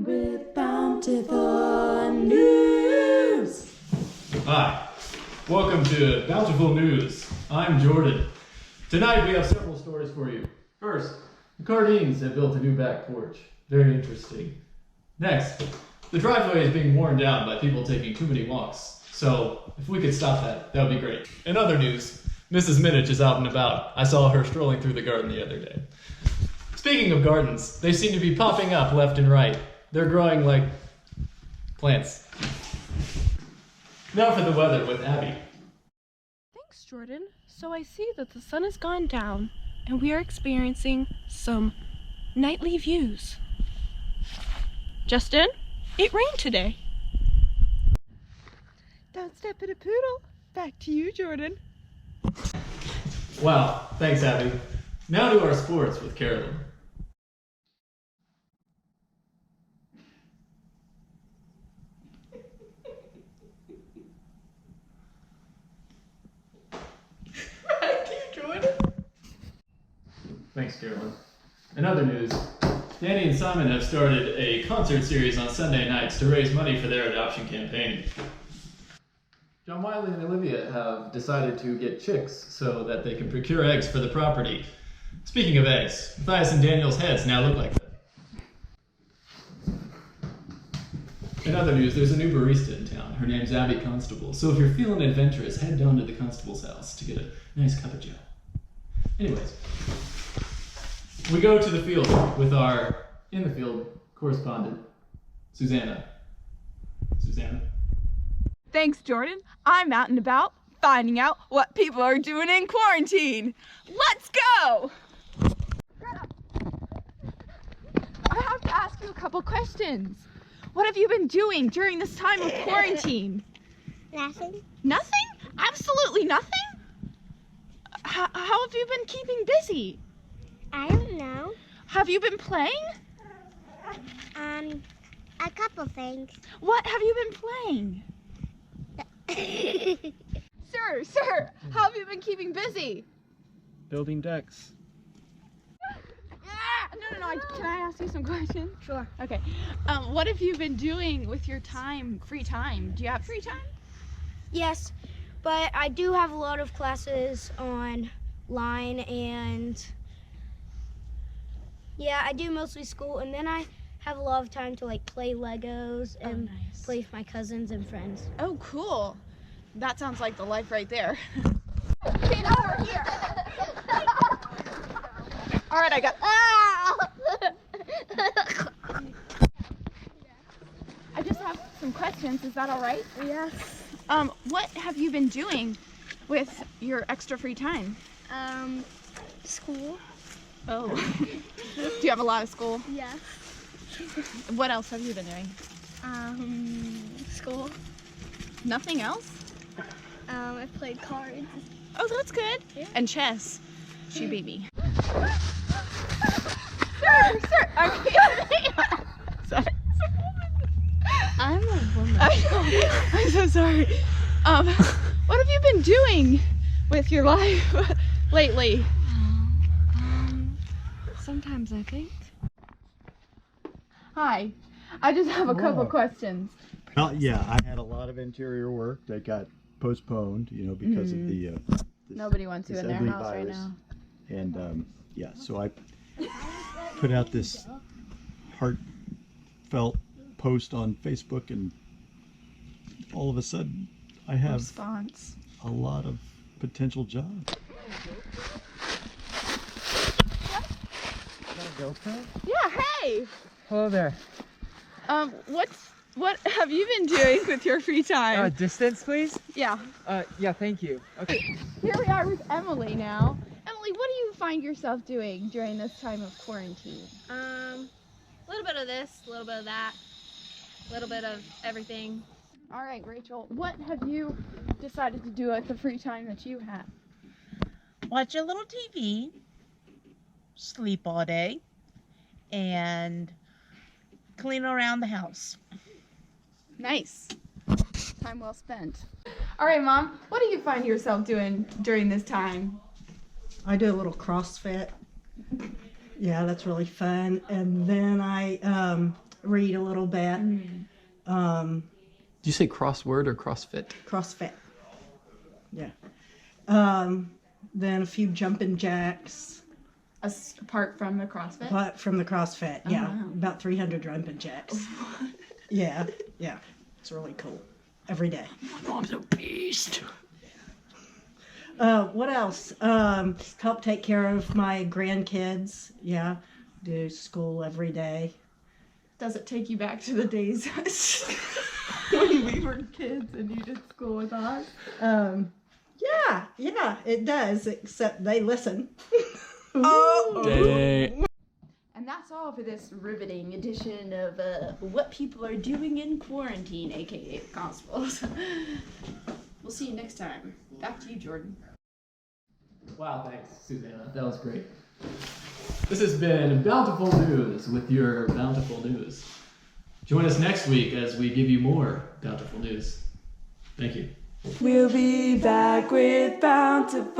with Bountiful News. Hi, welcome to Bountiful News. I'm Jordan. Tonight we have several stories for you. First, the Cardines have built a new back porch. Very interesting. Next, the driveway is being worn down by people taking too many walks. So, if we could stop that, that would be great. In other news, Mrs. Minich is out and about. I saw her strolling through the garden the other day. Speaking of gardens, they seem to be popping up left and right. They're growing like plants. Now for the weather with Abby. Thanks, Jordan. So I see that the sun has gone down and we are experiencing some nightly views. Justin, it rained today. Don't step in a poodle. Back to you, Jordan. Wow, thanks Abby. Now to our sports with Carolyn. Thanks, Carolyn. In other news, Danny and Simon have started a concert series on Sunday nights to raise money for their adoption campaign. John Wiley and Olivia have decided to get chicks so that they can procure eggs for the property. Speaking of eggs, Matthias and Daniel's heads now look like that. In other news, there's a new barista in town. Her name's Abby Constable. So if you're feeling adventurous, head down to the constable's house to get a nice cup of joe. Anyways, we go to the field with our in-the-field correspondent, Susanna. Susanna? Thanks, Jordan. I'm out and about finding out what people are doing in quarantine. Let's go! I have to ask you a couple questions. What have you been doing during this time of quarantine? Nothing. Nothing? Absolutely nothing? How have you been keeping busy? I don't know. Have you been playing? A couple things. What have you been playing? Sir, how have you been keeping busy? Building decks. No. Can I ask you some questions? Sure. Okay. What have you been doing with your free time? Do you have free time? Yes, but I do have a lot of classes online, and yeah, I do mostly school, and then I have a lot of time to play Legos and play with my cousins and friends. Oh, cool. That sounds like the life right there. Get over here. All right, I got. I just have some questions. Is that all right? Yes. What have you been doing with your extra free time? School. Oh. Do you have a lot of school? Yes. What else have you been doing? School. Nothing else? I played cards. Oh, that's good. Yeah. And chess. She beat me. Sir, I'm kidding. Sorry. I'm a woman. I'm so sorry. What have you been doing with your life lately? Sometimes I think. Hi, I just have a couple questions. Well, yeah, I had a lot of interior work that got postponed, because of the Nobody wants you this in their ugly house right virus. now. And yeah, so I put out this heartfelt post on Facebook, and all of a sudden I have Response. a lot of potential jobs. Girlfriend? Yeah, hey! Hello there. What have you been doing with your free time? Distance, please? Yeah. Yeah, thank you. Okay. Here we are with Emily now. Emily, what do you find yourself doing during this time of quarantine? A little bit of this, a little bit of that, a little bit of everything. All right, Rachel, what have you decided to do at the free time that you have? Watch a little TV, sleep all day, and clean around the house. Nice. Time well spent. All right, Mom, what do you find yourself doing during this time? I do a little CrossFit. Yeah, that's really fun. And then I read a little bit. Did you say crossword or CrossFit? CrossFit. Yeah. Then a few jumping jacks. Apart from the CrossFit? But from the CrossFit, yeah. wow. About 300 jumping jacks. Yeah. It's really cool. Every day. My mom's a beast. What else? Help take care of my grandkids. Yeah. Do school every day. Does it take you back to the days when we were kids and you did school with us? Yeah, it does, except they listen. Dang. And that's all for this riveting edition of What People Are Doing in Quarantine, aka Gospels. We'll see you next time. Back to you, Jordan. Wow, thanks, Susanna. That was great. This has been Bountiful News with your Bountiful News. Join us next week as we give you more Bountiful News. Thank you. We'll be back with Bountiful